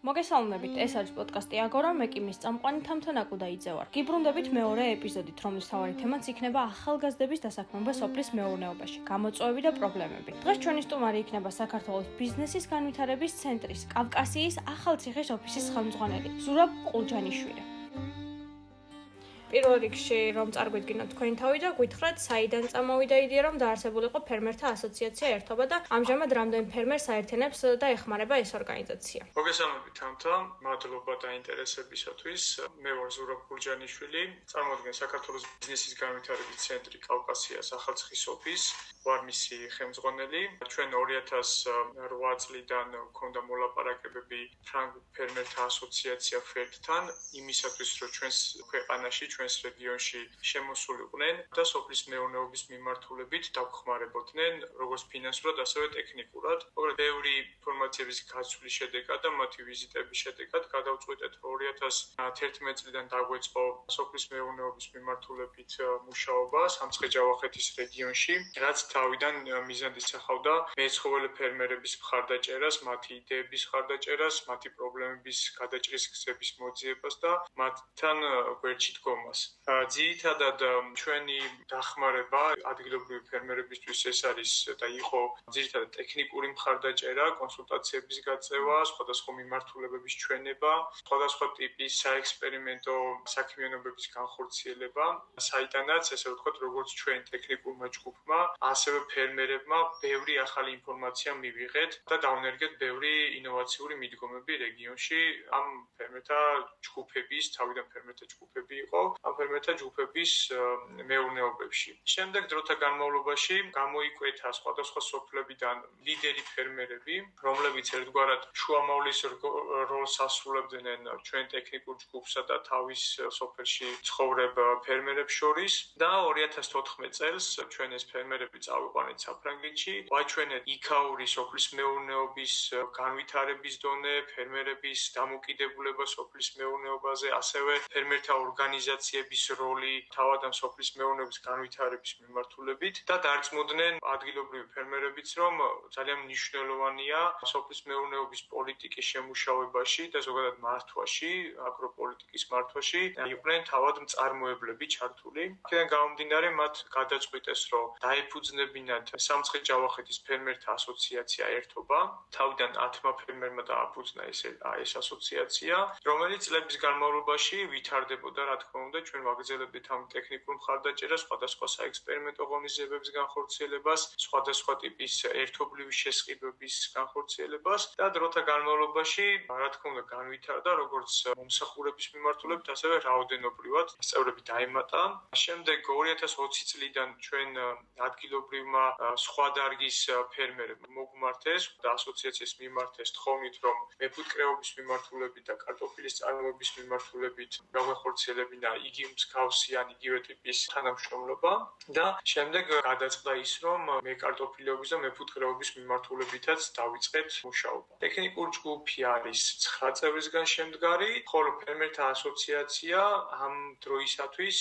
მოგესალმებით, ეს არის პოდკასტი აგორა, მე კი მის წამყვანი თამთანაკუ დაიძევარ. გიბრუნდებით მეორე ეპიზოდით, რომლის მთავარი თემაც იქნება ახალგაზრდების დასაქმება სოფლის მეურნეობაში, გამოწვევები და პრობლემები. დღეს ჩვენი სტუმარი იქნება საქართველოს ბიზნესის განვითარების ცენტრის კავკასიის ახალციხის ოფისის ხელმძღვანელი ზურაბ ყულჯანიშვილი. პირველ რიგში რომ წარგვიდგინოთ თქვენი თავი და გითხრათ, საიდან წამოვიდა იდეა, რომ დაარსებულიყო ფერმერთა ასოციაცია ერთობა და ამჟამად რამდენ ფერმერს აერთიანებს და ეხმარება ეს ორგანიზაცია. მოგესალმებით თამთა, მადლობა დაინტერესებისათვის. მე ვარ ზურაბ ყულჯანიშვილი, წარმოვიდგენ საქართველოს ბიზნესის განვითარების ცენტრი კავკასიას ახალციხის ოფისს, ვარ მისი ხელმძღვანელი. ჩვენ 2008 წლიდან გვქონდა მოლაპარაკებები ფრანგულ ფერმერთა ასოციაცია ფერდთან, იმისათვის რომ ჩვენს ქვეყანაში ჩვენს რეგიონში შემოსულიყვნენ და სოფლის მეურნეობის მიმართულებით დავხმარებოდნენ როგორც ფინანსურად, ასევე ტექნიკურად. მოკლედ, ბევრი ინფორმაციების გაცვლის შედეგად და მათი ვიზიტების შედეგად გადავწყვიტეთ, რომ 2011 წლიდან დაგვეწყო სოფლის მეურნეობის მიმართულებით მუშაობა სამცხე-ჯავახეთის რეგიონში, რაც თავიდან მიზანად ისახავდა მეცხოველე ფერმერების მხარდაჭერას, მათი იდეების მხარდაჭერას, მათი პრობლემების გადაჭრის გზების მოძიებას და მათთან გვერდში დგომას. ძირითადად ჩვენი დახმარება ადგილობრივი ფერმერებისთვის ეს არის და იყო ძირითადად ტექნიკური მხარდაჭერა, კონსულტაციების გაწევა, სხვადასხვა მიმართულებების ჩვენება, სხვადასხვა ტიპის საექსპერიმენტო საქმიანობების განხორციელება, საიდანაც ესე ვთქვათ, როგორც ჩვენ ტექნიკურმა ჯგუფმა, ასევე ფერმერებმა ბევრი ახალი ინფორმაცია მივიღეთ და დავნერგეთ ბევრი ინოვაციური მიდგომები რეგიონში ამ ფერმერთა ჯგუფების, თავიდან ფერმერთა ჯგუფები იყო ამ ფერმერთა ჯგუფების მეურნეობებში. შემდეგ დროთა განმავლობაში გამოიკვეთა სხვადასხვა სოფლებიდან ლიდერი ფერმერები, რომლებიც ერთგვარად შუამავლის როლს ასრულებდნენ ჩვენ ტექნიკურ ჯგუფსა და თავის სოფელში ცხოვრებ ფერმერებს შორის და 2014 წელს ჩვენ ეს ფერმერები წავიყვანეთ საფრანგეთში, ვაჩვენეთ იქაური სოფლის მეურნეობის განვითარების დონე, ფერმერების დამოკიდებულება სოფლის მეურნეობაზე, ასევე ფერმერთა ორგანიზაციების როლი თავად ამ სოფლის მეურნეობის განვითარების მიმართულებით და დარწმუნდნენ ადგილობრივი ფერმერებიც, რომ ძალიან მნიშვნელოვანია სოფლის მეურნეობის პოლიტიკის შემუშავებაში და ზოგადად მართვაში, აგროპოლიტიკის მართვაში იყვნენ თავად მწარმოებლები ჩართული. აქედან გამომდინარე, მათ გადაწყვიტეს, რომ დაეფუძნებინათ სამცხე-ჯავახეთის ფერმერთა ასოციაცია ერთობა. თავიდან 10 ფერმერმა დააფუძნა ეს ასოციაცია, რომელიც წლების განმავლობაში ვითარდებოდა, რა თქმა უნდა, ჩვენ ვაგრძელებდით ამ ტექნიკურ მხარდაჭერას, სხვადასხვა საექსპერიმენტო ღონისძიებების განხორციელებას, სხვადასხვა ტიპის ერთობლივი შესყიდვების განხორციელებას და დროთა განმავლობაში, რა თქმა უნდა, განვითარდა როგორც მომსახურების მიმართულებით, ასევე რაოდენობრივად წევრები დაემატა. შემდეგ 2020 წლიდან ჩვენ ადგილობრივმა სხვა დარგის ფერმერებმა მოგვმართეს და ასოციაციის მიმართეს თხოვნით, რომ მეფუტკრეობის მიმართულებით და კარტოფილის წარმოების მიმართულებით გავეხორციელებინა იგი მსგავსი ან იგივე ტიპის თანამშრომლობა და შემდეგ გადაწყდა ის, რომ მეკარტოფილეობის და მეფუტკრეობის მიმართულებითაც დავიწყეთ მუშაობა. ტექნიკურ ჯგუფი არის 9 წევრისგან შემდგარი, ხოლო ფერმერთა ასოციაცია ამ დროისათვის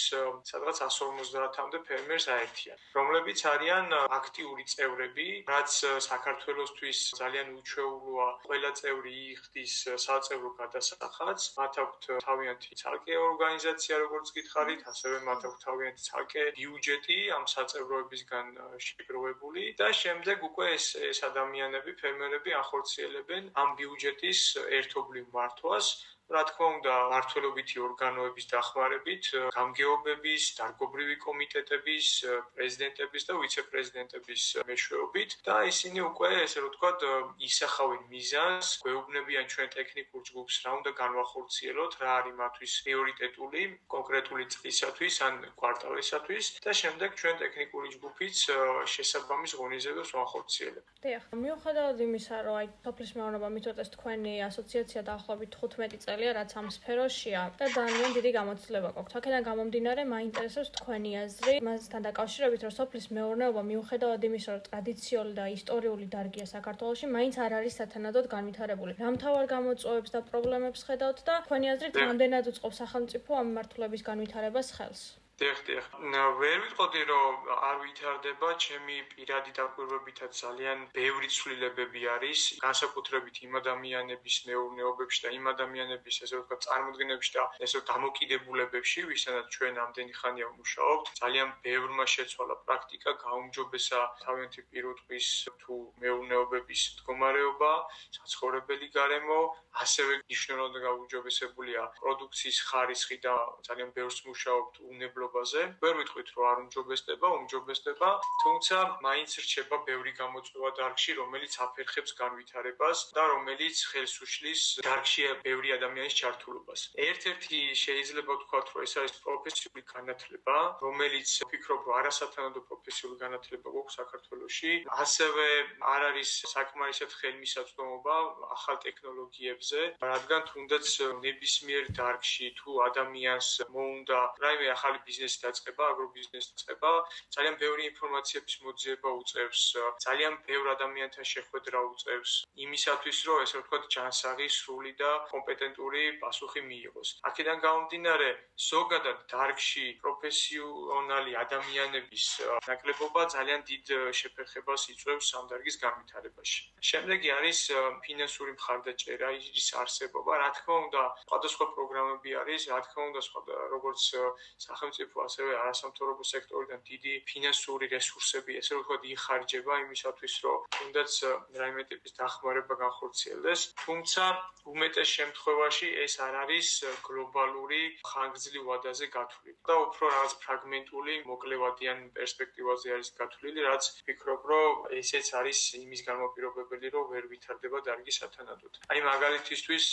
სადღაც 150-მდე ფერმერს აერთიანებს, რომლებიც არიან აქტიური წევრები, რაც საქართველოსთვის ძალიან უჩვეულოა. ყველა წევრი იხდის საწევრო გადასახადს, მათ აქვთ თავიანთი ცალკე ორგანიზაცია, როგორც გითხარით, ასევე მათ აქვთ თავიანთი ცალკე ბიუჯეტი ამ საწევროებისგან შეგროვებული და შემდეგ უკვე ეს ადამიანები, ფერმერები ახორციელებენ ამ ბიუჯეტის ერთობლივ მართვას. რა თქმა უნდა, მმართველობითი ორგანოების დახმარებით, გამგეობების, დარგობრივი კომიტეტების, პრეზიდენტების და ვიცე-პრეზიდენტების მეშვეობით და ისინი უკვე, ესე რომ ვთქვათ, ისახავენ მიზანს, გვეუბნებიან ჩვენ ტექნიკურ ჯგუფს, რა უნდა განვახორციელოთ, რა არის მათთვის პრიორიტეტული კონკრეტული წლისათვის ან კვარტალისათვის და შემდეგ ჩვენ ტექნიკური ჯგუფიც შესაბამის ღონისძიებებს ვახორციელებთ. დიახ, მიუხედავად იმისა, რომ სოფლის მეურნეობა მიწვევს თქვენი ასოციაცია დაახლოებით 15 წელია, რაც ამ სფეროშია და ძალიან დიდი გამოცდილება გვაქვს. აქედან გამომდინარე, მაინტერესებს თქვენი აზრი მასთან დაკავშირებით, რომ სოფლის მეურნეობა მიუხედავად იმისა, რომ ტრადიციული და ისტორიული დარგია საქართველოში, მაინც არ არის სათანადოდ განვითარებული. რა მთავარ გამოწვევებს და პრობლემებს ხედავთ და თქვენი აზრით, რამდენად უწყობს სახელმწიფო ამ მიმართულების განვითარებას ხელს? დიახ. ვერ ვიტყოდი, რომ არ ვითარდება, ჩემი პირადი დაკვირვებითაც ძალიან ბევრი ცვლილებები არის, განსაკუთრებით იმ ადამიანების მეურნეობებში და იმ ადამიანების, ესე ვთქვათ, წარმოდგენებში და ესე დამოკიდებულებებში, ვისთანაც ჩვენ ამდენი ხანია ვმუშაობთ. ძალიან ბევრმა შეცვალა პრაქტიკა, გაუმჯობესა თავიანთი პირუტყვის თუ მეურნეობების მდგომარეობა, საცხოვრებელი გარემო, ასევე მნიშვნელოვნად გაუმჯობესებულია პროდუქციის ხარისხი და ძალიან ბევრს მუშაობთ უნებლობაზე. ვერ ვიტყვით, რომ არ უმჯობესდება, თუმცა მაინც რჩება ბევრი გამოწვევა დარგში, რომელიც აფერხებს განვითარებას და რომელიც ხელს უშლის დარგში ბევრი ადამიანის ჩართულობას. ერთ-ერთი შეიძლება ვთქვათ, რომ ეს არის პროფესიული განათლება, რომელიც ვფიქრობ, რომ არასათანადო პროფესიული განათლება გვაქვს საქართველოში. ასევე არ არის საკმარისად ხელმისაწვდომობა ახალ ტექნოლოგიებზე, რადგან თუნდაც ნებისმიერ დარგში თუ ადამიანს მოუნდა რაიმე ახალი ბიზნესი დაწყება, აგრობიზნესი დაწყება, ძალიან ბევრი ინფორმაციების მოძიება უწევს, ძალიან ბევრ ადამიანთან შეხვედრა უწევს, იმისათვის, რომ ესე ვთქვათ, ჯანსაღი, სრული და კომპეტენტური პასუხი მიიღოს. აქედან გამომდინარე, ზოგადად დარგში პროფესიონალი ადამიანების ნაკლებობა ძალიან დიდ შეფერხებას იწვევს ამ დარგის განვითარებაში. შემდეგი არის ფინანსური მხარდაჭერა, ის არსებობა, რა თქმა უნდა, სხვადასხვა პროგრამები არის, რა თქმა უნდა, როგორც სახელმწიფო, ასევე არასამთავრობო სექტორიდან დიდი ფინანსური რესურსები, ესე ვთქვათ, იხარჯება იმისათვის, რომ თუნდაც რაიმე ტიპის დახმარება განხორციელდეს, თუმცა უმეტეს შემთხვევაში ეს არ არის გლობალური ხანგრძლივ ვადაზე გათვლილი და უფრო რაღაც ფრაგმენტული, მოკლევადიან პერსპექტივაზე არის გათვლილი, რაც ვფიქრობ, რომ ესეც არის იმის განმაპირობებელი, რომ ვერ ვითარდება დარგი სათანადოდ. აი მაგალითისთვის,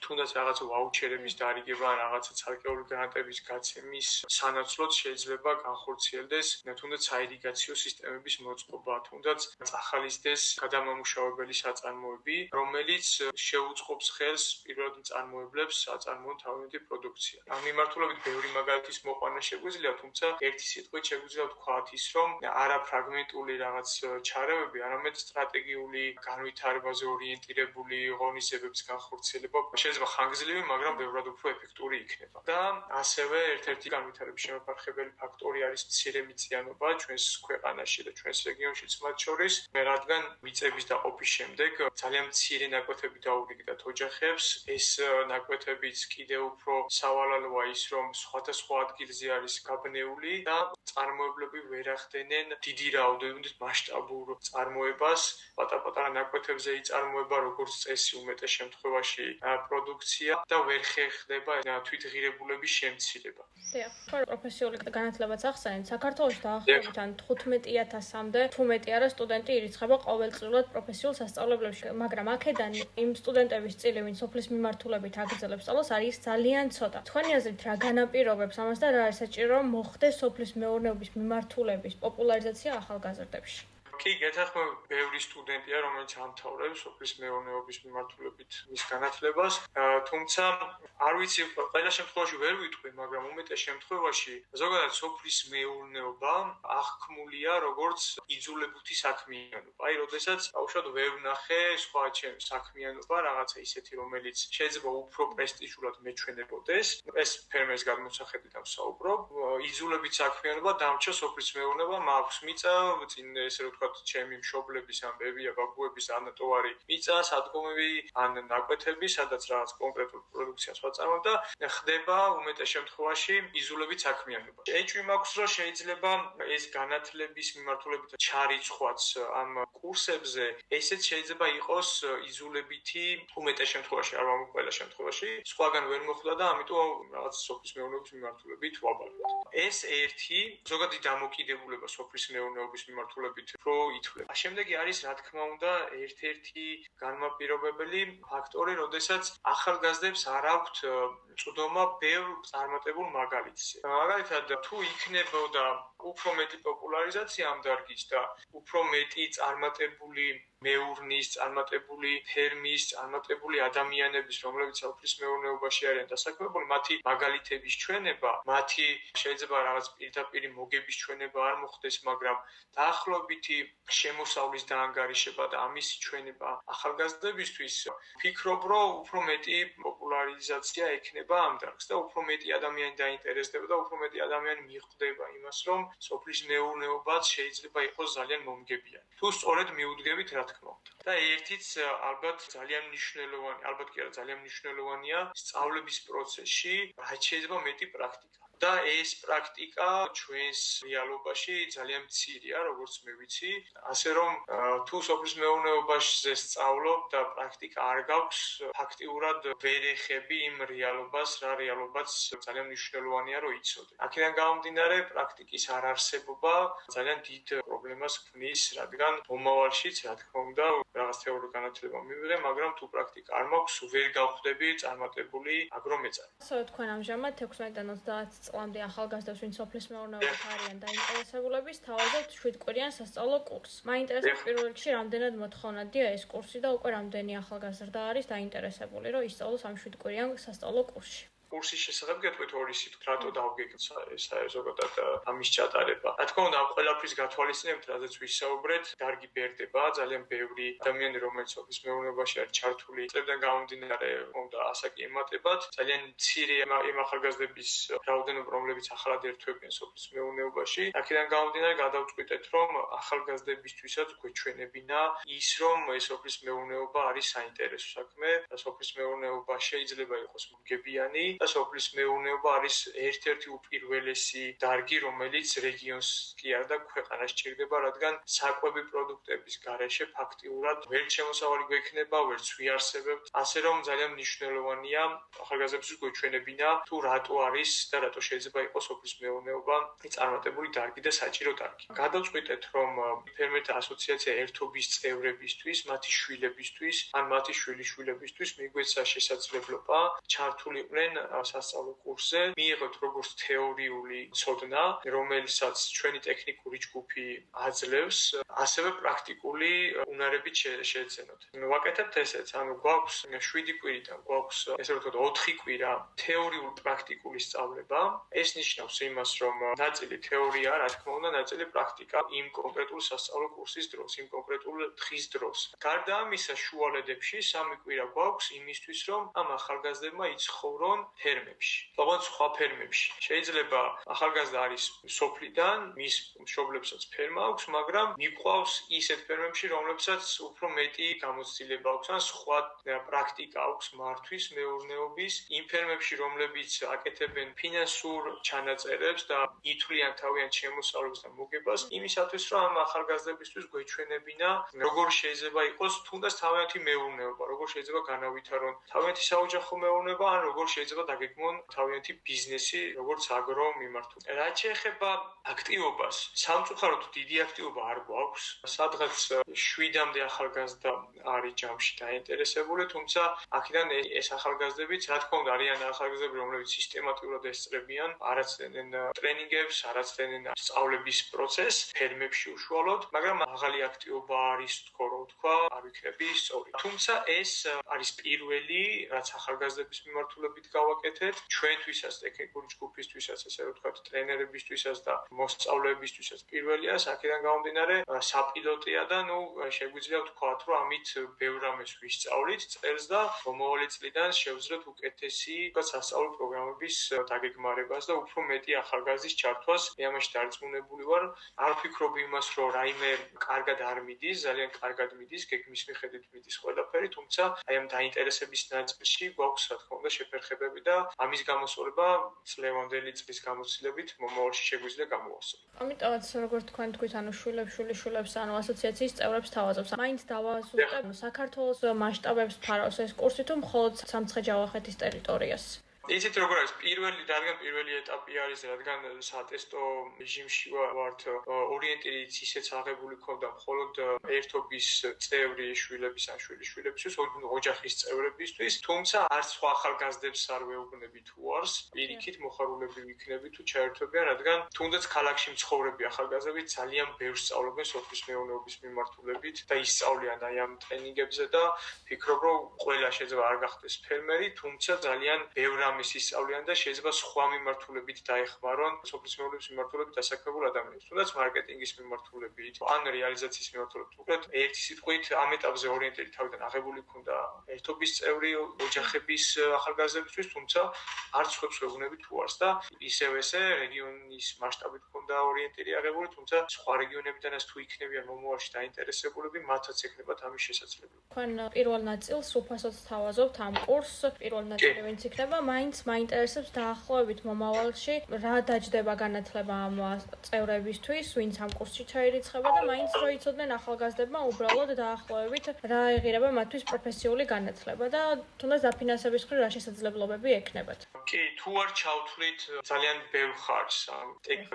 თუნდაც რაღაც ვაუჩერების დარიგება, რაღაცა ცალკეული გრანტების გაცემის სანაცვლოდ შეიძლება განხორციელდეს თუნდაც საირიგაციო სისტემების მოწყობა, თუნდაც წახალისდეს გადამამუშავებელი საწარმოები, რომელიც შეუწყობს ხელს პირველად მწარმოებლებს აწარმოონ თავიანთი პროდუქცია. ამ მიმართულებით ბევრი მაგალითის მოყვანა შეგვიძლია, თუმცა ერთი სიტყვით შეგვიძლია ვთქვათ ის, რომ არა ფრაგმენტული რაღაც ჩარევები, არამედ სტრატეგიული განვითარებაზე ორიენტირებული ღონისძიებების განხორციელება შეიძლება ხანგრძლივი, მაგრამ ბევრად უფრო ეფექტური იქნება. და ასევე ერთ-ერთი განვითარების შემოფარხებელი ფაქტორი არის მცირემიწიანობა ჩვენს ქვეყანაში და ჩვენს რეგიონშიც მათ შორის, რადგან მიწების დაყოფის შემდეგ ძალიან მცირე ნაკვეთები დაურიგდათ ოჯახებს, ეს ნაკვეთებიც კიდევ უფრო სავალალოა ის, რომ სხვადასხვა ადგილზე არის გაბნეული და წარმოებლები ვერ ახდენენ დიდი რაოდენობით მასშტაბურ წარმოებას, პატარ-პატარა ნაკვეთებზე იწარმოება როგორც წესი უმეტეს შემთხვევაში პროდუქცია და ვერ ხერხდება თვითღირებულების შემცირება. დიახ, პროფესიული განათლებაც ახსენეთ, საქართველოში დაახლოებით 15,000-მდე თუ მეტი არა სტუდენტი ირიცხება ყოველწლიურად პროფესიულ სასწავლებლებში, მაგრამ აქედან იმ სტუდენტების წილი, ვინც სოფლის მიმართულებით აგრძელებს სწავლას, არის ძალიან ცოტა. თქვენი აზრით, რა განაპირობებს ამას და რა არის საჭირო, რომ მოხდეს სოფლის მეურნეობის მიმართულების პოპულარიზაცია ახალგაზრდებში? კი, გეთანხმებით, ბევრი სტუდენტია, რომელიც ამთავრებს სოფლის მეურნეობის მიმართულებით მის განათლებას, თუმცა არ ვიცი, ყველა შემთხვევაში ვერ ვიტყვი, მაგრამ უმეტეს შემთხვევაში ზოგადად სოფლის მეურნეობა აღქმულია როგორც იძულებითი საქმიანობა. აი, როდესაც ბავშვად ვერ ვნახე სხვა საქმიანობა, რაღაცა ისეთი, რომელიც შეიძლება უფრო პრესტიჟულად მეჩვენებოდეს, ეს ფერმერის გადმოსახედით ვსაუბრობ, იძულებით საქმიანობა დამრჩა სოფლის მეურნეობა, მაქვს მიწა, წინ ესე ვთქვათ, ჩემი მშობლების ან ბებია ბაბუების ანატოვარი მიწა, სადგომები ან ნაკვეთები, სადაც რაღაც კონკრეტულ პროდუქციას ვაწარმოებ და ხდება უმეტეს შემთხვევაში იძულებით საქმიანობა. ეჭვი მაქვს, რომ შეიძლება ეს განათლების მიმართულებით ჩარიცხვაც ამ კურსებზე, ესეც შეიძლება იყოს იძულებითი უმეტეს შემთხვევაში, არ ვამბობ ყველა შემთხვევაში, სხვაგან ვერ მოხდა და ამიტომ რაღაც სოფლის მეურნეობის მიმართულებით ვაბარებთ. ეს ერთი ზოგადი დამოკიდებულება სოფლის მეურნეობის მიმართულებით რო ითვლება. შემდეგი არის, რა თქმა უნდა, ერთ-ერთი განმაპირობებელი ფაქტორი, როდესაც ახალგაზრდებს არ აქვთ წვდომა ბევრ წარმატებულ მაგალითზე. მაგალითად, თუ იქნებოდა უფრო მეტი პოპულარიზაცია ამ დარგის და უფრო მეტი წარმატებული მეურნის, წარმატებული ფერმის, წარმატებული ადამიანების, რომლებიც სოფლის მეურნეობაში არიან დასაქმებული, მათი მაგალითების ჩვენება, მათი შეიძლება რაღაც პირდაპირი მოგების ჩვენება არ მოხდეს, მაგრამ დაახლოებითი შემოსავლის დაანგარიშება და ამის ჩვენება ახალგაზრდებისთვის, ვფიქრობ, რომ უფრო მეტი პოპულარიზაცია ექნება ამ დარგს და უფრო მეტი ადამიანი დაინტერესდება და უფრო მეტი ადამიანი მიხვდება იმას, რომ სოფლის მეურნეობაც შეიძლება იყოს ძალიან მომგებიანი. თუ სწორედ მიუდგებით, რა თქმა უნდა. და ერთიც ალბათ ძალიან მნიშვნელოვანია სწავლების პროცესში, რაც შეიძლება მეტი პრაქტიკა. და ეს პრაქტიკა ჩვენს რეალობაში ძალიან მცირეა, როგორც მე ვიცი, ასე რომ თუ სოფლის მეურნეობაში სწავლობ და პრაქტიკა არ გაქვს, ფაქტიურად ვერ ეხები იმ რეალობას, რა რეალობაც ძალიან მნიშვნელოვანია, რომ იცოდე. აქედან გამომდინარე, პრაქტიკის არარსებობა ძალიან დიდ პრობლემას ქმნის, რადგან მომავალშიც, რა თქმა უნდა, რაღაც თეორიული განათლება მივიღე, მაგრამ თუ პრაქტიკა არ მაქვს, ვერ გავხდები წარმატებული აგრომეწარი. ასევე თქვენ ამჟამად 16-დან 30 წლამდე ახალგაზრდებს, ვინც სოფლის მეურნეობით არიან დაინტერესებულები, სთავაზობთ 7 კვირიან სასწავლო კურსს. მაინტერესებს პირველ რიგში, რამდენად მოთხოვნადია ეს კურსი და უკვე რამდენი ახალგაზრდა არის დაინტერესებული, რომ ისწავლოს ამ 7 კვირიან სასწავლო კურსში. კურსის შესახებ გეტყვით ორი სიტყვით, რატო დავგეგმოთ ზოგადად ამის ჩატარება. რა თქმა უნდა, ამ ყველაფრის გათვალისწინებთ, რადგან ვისაუბრეთ, დარგი ბერდება, ძალიან ბევრი ადამიანი, რომელიც სოფლის მეურნეობაში არის ჩართული, წლებიდან გამომდინარე, უნდა ასაკი ემატებათ, ძალიან მცირე იმ ახალგაზრდების რაოდენობა, რომლებიც ახალად ერთვებიან სოფლის მეურნეობაში. აქედან გამომდინარე, გადავწყვიტეთ, რომ ახალგაზრდებისთვისაც გვეჩვენებინა ის, რომ ეს სოფლის მეურნეობა არის საინტერესო საქმე და სოფლის მეურნეობა შეიძლება იყოს მომგებიანი. და სოფლის მეურნეობა არის ერთ-ერთი უპირველესი დარგი, რომელიც რეგიონს კი არა და ქვეყანას ჭირდება, რადგან საკვები პროდუქტების გარეშე ფაქტიურად ვერ შემოსავალი გვექნება, ვერც ვიარსებებთ. ასე რომ ძალიან მნიშვნელოვანია ახალგაზრდებს გვეჩვენებინა თუ რატო არის და რატო შეიძლება იყოს სოფლის მეურნეობა წარმატებული დარგი და საჭირო დარგი. გადავწყვიტეთ, რომ ფერმერთა ასოციაცია ერთობის წევრებისთვის, მათი შვილებისთვის, ან მათი შვილიშვილებისთვის მიგვეცა შესაძლებლობა ჩართულიყვნენ სასწავლო კურსზე, მიიღოთ როგორც თეორიული ცოდნა, რომელსაც ჩვენი ტექნიკური ჯგუფი აძლევს, ასევე პრაქტიკული უნარებით შეეცენოთ. ვაკეთებთ ესეც, ანუ გვაქვს 7 კვირიდან, გვაქვს ესე ვთქვათ 4 კვირა თეორიული პრაქტიკული სწავლება. ეს ნიშნავს იმას, რომ ნაწილი თეორია, რა თქმა უნდა, ნაწილი პრაქტიკა იმ კონკრეტულ სასწავლო კურსის დროს, იმ კონკრეტულ დღის დროს. გარდა ამისა, შუალედებში 3 კვირა გვაქვს იმისთვის, რომ ამ ახალგაზრდებმა იცხოვრონ ფერმებში. თუმცა სხვა ფერმებში. შეიძლება ახალგაზრდა არის სოფლიდან, მის მშობლებსაც ფერმა აქვს, მაგრამ მიყვავს ისეთ ფერმებში, რომლებსაც უფრო მეტი გამოცდილება აქვს, ან სხვა პრაქტიკა აქვს მართვის მეურნეობის, იმ ფერმებში, რომლებიც აკეთებენ ფინანსურ ჩანაწერებს და ითვლიან თავიანთ შემოსავლებს და მოგებას, იმისათვის, რომ ამ ახალგაზრდებისთვის გვეჩვენებინა, როგორ შეიძლება იყოს თუნდაც თავიანთი მეურნეობა, როგორ შეიძლება განავითარონ თავიანთი საოჯახო მეურნეობა, ან როგორ შეიძლება დაგეგმონ თავიანთი ბიზნესი, როგორც აგრო მიმართული. რაც შეეხება აქტივობას, სამწუხაროდ დიდი აქტივობა არ გვაქვს. სადღაც 7-მდე ახალგაზრდა არის ჯამში დაინტერესებული, თუმცა აქედან ეს ახალგაზრდებიც, რა თქმა უნდა, არიან ახალგაზრდები, რომლებიც სისტემატურად ესწრებიან, არაცდენენ ტრენინგებს, არაცდენენ სწავლების პროცესს ფერმებში უშუალოდ, მაგრამ ახალი აქტივობა არის, თქო, არ ვიქნები სწორი. თუმცა ეს არის პირველი, რაც ახალგაზრდების მიმართულებით გავაკეთეთ, ჩვენთვისაც, ტექნიკური ჯგუფისთვისაც, ესე ვთქვათ, ტრენერებისთვისაც და მოსწავლეებისთვისაც პირველია, აქედან გამომდინარე, საპილოტია და შეგვიძლია ვთქვათ, რომ ამით ბევრ რამეს ვისწავლით წელს და მომავალი წლიდან შევძლოთ უკეთესი სასწავლო პროგრამების დაგეგმარებას და უფრო მეტი ახალგაზრდის ჩართვას. მე ამაში დარწმუნებული ვარ. არ ვფიქრობ იმას, რომ რაიმე კარგად არ მიდის, ძალიან კარგად მიდის, გეგმის მიხედვით მიდის ყველაფერი, თუმცა აი ამ დაინტერესების ნაწილში გვაქვს, რა თქმა უნდა, შეფერხებები და ამის გამოსწორება წლევანდელი წლის გამოცდილებით მომავალში შეგვიძლია გამოვასწოროთ. ამიტომაც, როგორც თქვენ თქვით, ანუ შვილებს, ანუ ასოციაციის წევრებს თავაზობს. მაინც დავაზუსტებ საქართველოს მასშტაბებს ფარავს ეს კურსი თუ მხოლოდ სამცხე-ჯავახეთის ტერიტორიას? იცით როგორ არის რადგან პირველი ეტაპი არის, რადგან სატესტო რეჟიმში ვართ, ორიენტირიც ისეც აღებული ქონდა მხოლოდ ერთობის წევრი შვილების ან შვილიშვილებისთვის, ოჯახის წევრებისთვის, თუმცა არც სხვა ახალგაზრდებს არ ვეუბნები თუ არს, პირიქით მოხარულები ვიქნები თუ ჩაერთვებიან, რადგან თუნდაც ქალაქში მცხოვრები ახალგაზრდები ძალიან ბევრს სწავლობენ სოფლის მეურნეობის მიმართულებით და ისწავლიან აი ამ ტრენინგებზე და ფიქრობ, რომ ყველა შეიძლება არ გახდეს ფერმერი, თუმცა ძალიან ბევრ ამის ისწავლიან და შეიძლება სხვა მიმართულებით დაეხმარონ სოფლის მეურნეობის მიმართულებით დასაქმებულ ადამიანებს. თუნდაც მარკეტინგის მიმართულებით, ან რეალიზაციის მიმართულებით. უბრალოდ ერთი სიტყვით ამ ეტაპზე ორიენტირებული თავიდან აღებული ქონდა ერთობის წევრი ოჯახების ახალგაზრდებისთვის, თუმცა არც ხვებს ვეუბნები თუ არს და ისევ ესე რეგიონის მასშტაბით ქონდა ორიენტირი აღებული, თუმცა სხვა რეგიონებიდანაც თუ იქნებიან მომავალში დაინტერესებულები, მათაც ექნებათ ამის შესაძლებლობა. თქვენ პირველ ნაწილს უფასოდ თავაზობთ ამ კურსს, პირველ ნაწილი ვინც იქნება, მაინც მაინტერესებს დაახლოებით მომავალში რა დაჯდება განათლება ამ წევრებისთვის, ვინც ამ კურსში ჩაირიცხება და მაინც რო იცოდნენ ახალგაზრდებმა უბრალოდ დაახლოებით რა ეღირება მათთვის პროფესიული განათლება და თუნდაც დაფინანსების მხრივ რა შესაძლებლობები ექნებათ. კი, თუ არ ჩავთვლით ძალიან ბევრ ხარჯს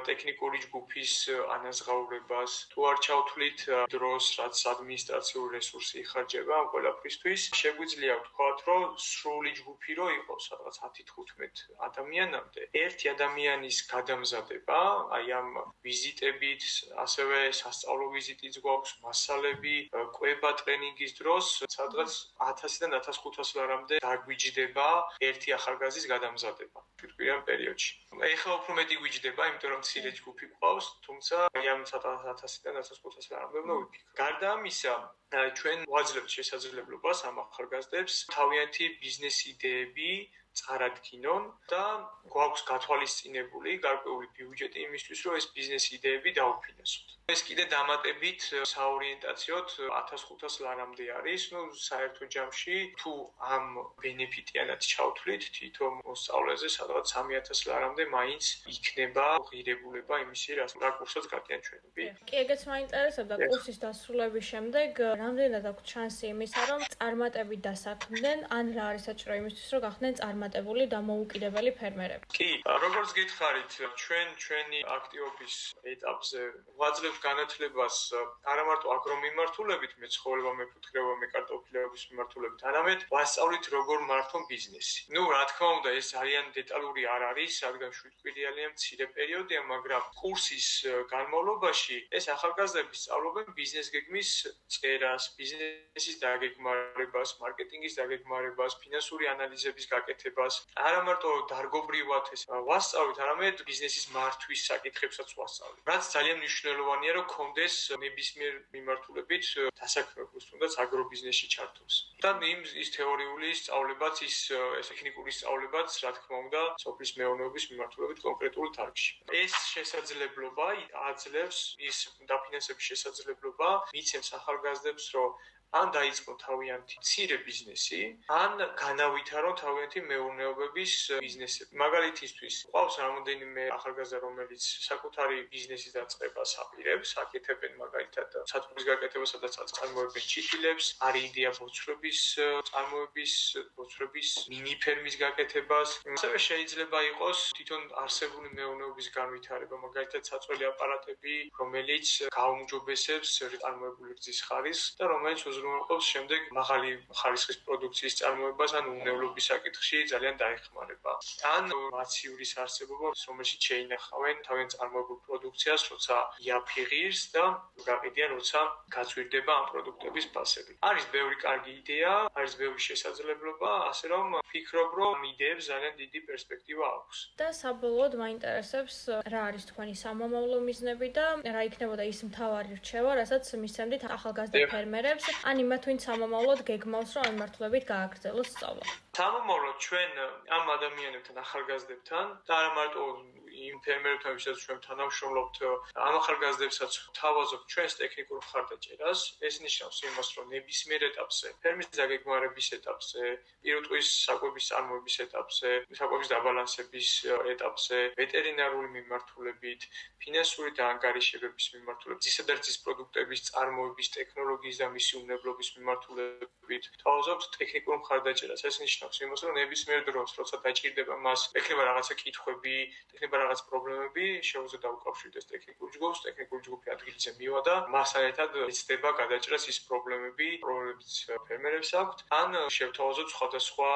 ტექნიკური ჯგუფის ანაზღაურებას, თუ არ ჩავთვლით დროს, რაც ადმინისტრაციული რესურსი იხარჯება ამ ყველაფრისთვის, შეგვიძლია ვთქვათ, რომ სრული ჯგუფი რო იყოს სადღაც 10-15 ადამიანამდე, ერთი ადამიანის გადამზადება, აი ამ ვიზიტებით, ასევე სასწავლო ვიზიტიც გვაქვს, მასალები, კვება ტრენინგის დროს, სადღაც 1000-დან 1500 ლარამდე დაგვიჯდება ერთი ახალგაზრდის გადამზადება თვითკვირიან პერიოდში. ეხლა უფრო მეტი გვიჯდება, იმიტომ რომ მცირე ჯგუფი გვყავს, თუმცა ამ 1000-დან 1500 ლარამდე უნდა ვიფიქროთ. გარდა ამისა, ჩვენ ვაძლევთ შესაძლებლობას ამ ახალგაზრდებს თავიანთი ბიზნეს იდეები წარადგინონ და გვაქვს გათვალისწინებული გარკვეული ბიუჯეტი იმისთვის, რომ ეს ბიზნეს იდეები დაუფინანსოთ. ეს კიდე დამატებით საორიენტაციოდ 1500 ლარამდე არის, საერთო ჯამში თუ ამ ბენეფიტიანად ჩავთვლით თვითონ მოსწავლეზე სადღაც 3000 ლარამდე მაინც იქნება ღირებულება იმისი, რა კურსაც გატიან ჩვენები. კი, ეგეც მაინტერესებდა კურსის დასრულების შემდეგ, რამდენად აქვს შანსი იმისა, რომ წარმატებით დასაქმდნენ, ან რა არის საჭირო იმისთვის, რომ გახდნენ წარმატებული დამოუკიდებელი ფერმერები. კი, როგორც გითხარით, ჩვენი აქტივობის ეტაპზე ვაძლევთ განათლებას არა მარტო აგრომიმართულებით, მეცხოველება, მეფუტკრეობა, მეკარტოფილეობის მიმართულებით, არამედ ვასწავლით როგორ მართონ ბიზნესი. რა თქმა უნდა, ეს ძალიან დეტალური არ არის, რადგან 7 კვირიანი მცირე პერიოდია, მაგრამ კურსის განმავლობაში ეს ახალგაზრდები სწავლობენ ბიზნეს გეგმის წერას, ბიზნესის დაგეგმარებას, მარკეტინგის დაგეგმარებას, ფინანსური ანალიზების გაკეთებას. არა მარტო დარგობრივად ეს ვასწავლით, არამედ ბიზნესის მართვის საკითხებსაც ვასწავლით. რაც ძალიან მნიშვნელოვანია, რომ კონდეს ნებისმიერ მიმართულებით დასაქმებულს, თუნდაც აგრობიზნესში ჩართულს. და ის თეორიული სწავლებაც, ის ტექნიკური სწავლებაც, რა თქმა უნდა, სოფლის მეურნეობის მიმართულებით კონკრეტულ დარგში. ეს შესაძლებლობა აძლევს ის დაფინანსების შესაძლებლობა, მიცემს ახალგაზრდებს, რომ ან დაიწყო თავიანთი მცირე ბიზნესი, ან განავითარო თავიანთი მეურნეობების ბიზნესები. მაგალითისთვის, ყავს რამოდენიმე ახალგაზრდა, რომელიც საკუთარი ბიზნესის დაწყებას აპირებს, აკეთებენ მაგალითად საწვდის გაკეთებას, სადაც წარმოებენ ჩითილებს, არის იდეა ბოძრების წარმოების, ბოძრების მინი ფერმის გაკეთებას. ასევე შეიძლება იყოს თვითონ არსებული მეურნეობის განვითარება, მაგალითად საწველი აპარატები, რომელიც გაუმჯობესებს წარმოებული რძის ხარისხს და რომელიც უზრუნველყოფს შემდეგ მაღალი ხარისხის პროდუქციის წარმოებას ან უნევლობის საკითხში ძალიან დაეხმარება. ან მაცივრის არსებობა, რომელშიც შეინახავენ თავიანთ წარმოებულ პროდუქციას, როცა იაფიღირს და გაყიდიან, როცა გაწვირდება ამ პროდუქტების ფასები. არის ბევრი კარგი იდეა, არის ბევრი შესაძლებლობა, ასე რომ ვფიქრობ, რომ ამ იდეებს ძალიან დიდი პერსპექტივა აქვს. და საბოლოოდ მაინტერესებს რა არის თქვენი სამომავლო მიზნები და რა იქნებოდა ის მთავარი რჩევა, რასაც მისცემდით ახალგაზრდა ფერმერებს, ან იმათ ვინც სამომავლოდ გეგმავს, რომ ამ მიმართულებით გააგრძელოს სწავლა. სამომავლოდ ჩვენ ამ ადამიანებთან, ახალგაზრდებთან და არა მარტო იმ ფერმერებთან, ვისაც ჩვენ თანამშრომლობთ, ამ ახალგაზრდებსაც თავაზობთ ჩვენს ტექნიკურ მხარდაჭერას. ეს ნიშნავს იმას, რომ ნებისმიერ ეტაპზე, ფერმის დაგეგმარების ეტაპზე, პირუტყვის საკვების წარმოების ეტაპზე, საკვების დაბალანსების ეტაპზე, ვეტერინარული მიმართულებით, ფინანსური დაანგარიშებების მიმართულებით, ძისადარძის პროდუქტების წარმოების ტექნოლოგიის და მისი უნებლობის მიმართულებით, თავაზობთ ტექნიკურ მხარდაჭერას. ეს ნიშნავს იმას, რომ ნებისმიერ დროს, როცა დაჭირდება მას, ექნება რაღაცა კითხვები, ექნება რაღაც პრობლემები შეუძლია დაუკავშირდეს ტექნიკურ ჯგუფს, ტექნიკური ჯგუფი ადგილზე მივა და მასთან ერთად ეცდება გადაჭრას ის პრობლემებიც ფერმერებს აქვთ, ან შევთავაზოთ სხვადასხვა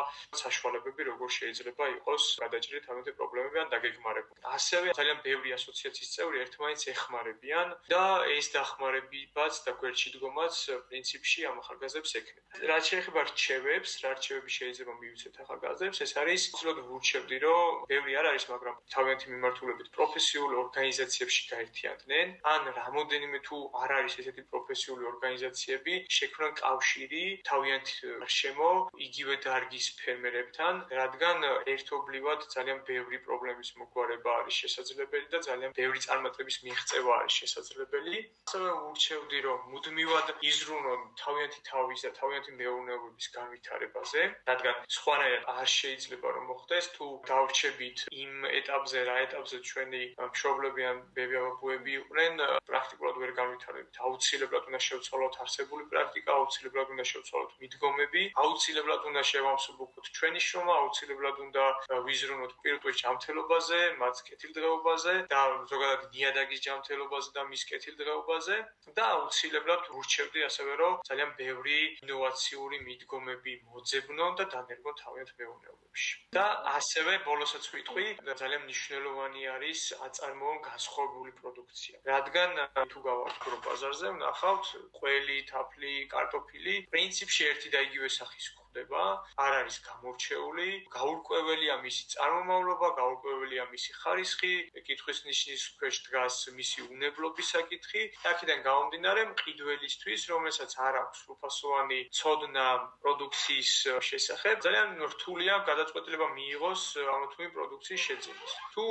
საშუალებები, როგორ შეიძლება იყოს გადაჭრილი თავიანთი პრობლემები ან დაგეგმარებული. ასევე ძალიან ბევრი ასოციაციის წევრი ერთმანეთს ეხმარებიან და ეს დახმარებაც და გვერდში დგომაც პრინციპში ამ ახალგაზრდებს ექნება. რაც შეეხება რჩევებს, რა რჩევები შეიძლება მივიცეთ ახალგაზრდებს, ეს არის უცვლოდ ვურჩევდი, რომ ბევრი არ არის, მაგრამ თავიანთი მიმართულებით პროფესიულ ორგანიზაციებში გაერთიანდნენ, ან რამოდენიმე თუ არ არის ესეთი პროფესიული ორგანიზაციები, შექმნან კავშირი თავიანთ გარშემო იგივე დარგის ფერმერებთან, რადგან ერთობლივად ძალიან ბევრი პრობლემის მოგვარება არის შესაძლებელი და ძალიან ბევრი წარმატების მიღწევა არის შესაძლებელი. ასევე ვურჩევდი, რომ მუდმივად იზრუნონ თავიანთი თავის და თავიანთი მეურნეობების განვითარებაზე, რადგან სხვანაირად არ შეიძლება რომ მოხდეს, თუ დავრჩებით იმ ეტაპზე, რა ეტაპზე ჩვენი მშობლები ან ბებია-ბაბუები იყვნენ, პრაქტიკულად ვერ განვითარებით. აუცილებლად უნდა შევცვალოთ არსებული პრაქტიკა, აუცილებლად უნდა შევცვალოთ მიდგომები, აუცილებლად უნდა შევამსუბუქოთ ჩვენი შრომა, აუცილებლად უნდა ვიზრუნოთ პირუტყვის ჯანმრთელობაზე, მათ კეთილდღეობაზე და ზოგადად ნიადაგის ჯანმრთელობაზე და მის კეთილდღეობაზე და აუცილებლად ვურჩევდი ასევე, რომ ძალიან ბევრი ინოვაციური მიდგომები მოძებნონ და დანერგონ თავიანთ მეურნეობებში. და ასევე ბოლოსაც ვიტყვი, ძალიან მნიშვნელოვანი არის აწარმოონ განსხვავებული პროდუქცია. რადგან თუ გავარკვევთ ბაზარზე, ვნახავთ ყველი, თაფლი, კარტოფილი პრინციპში ერთი და იგივე სახის გვხვდება, არ არის გამორჩეული, გაურკვეველია მისი წარმომავლობა, გაურკვეველია მისი ხარისხი, კითხვის ნიშნის ქვეშ დგას მისი უნებლობის საკითხი. აქედან გამომდინარე, მყიდველისთვის, რომელსაც არ აქვს სრულფასოვანი ცოდნა პროდუქციის შესახებ, ძალიან რთულია გადაწყვეტილება მიიღოს ამ თუ იმ პროდუქციის შეძენის. თუ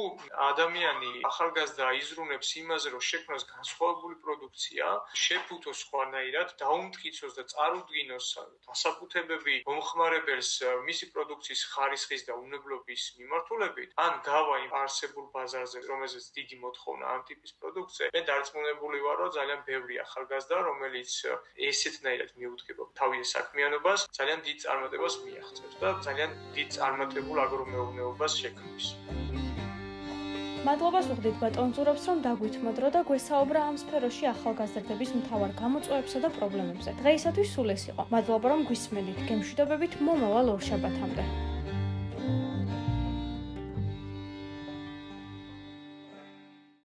ადამიანი ახალგაზრდა იზრუნებს იმაზე, რომ შექმნას განსხვავებული პროდუქცია, შეფუთოს სხვანაირად, დაუმტკიცოს და წარუდგინოს დასაბუთებები მომხმარებელს მისი პროდუქციის ხარისხის და უნებლობის მიმართულებით, ან გავა იმ არსებულ ბაზარზე, რომელზეც დიდი მოთხოვნა ამ ტიპის პროდუქციაზე, მე დარწმუნებული ვარ, რომ ძალიან ბევრი ახალგაზრდა, რომელიც ესეთნაირად მიუდგება თავის საქმიანობას, ძალიან დიდ წარმატებას მიაღწევს და ძალიან დიდ წარმატებულ აგრომეურნეობას შექმნის. მადლობას ვუხდით ბატონ ზურაბს, რომ დაგვითმოთ დრო და გვესაუბრა ამ სფეროში ახალგაზრდების მთავარ გამოწვევებსა და პრობლემებზე. დღეისათვის სულ ეს იყო. მადლობა რომ გვისმენთ. გემშვიდობებით მომავალ ორშაბათამდე.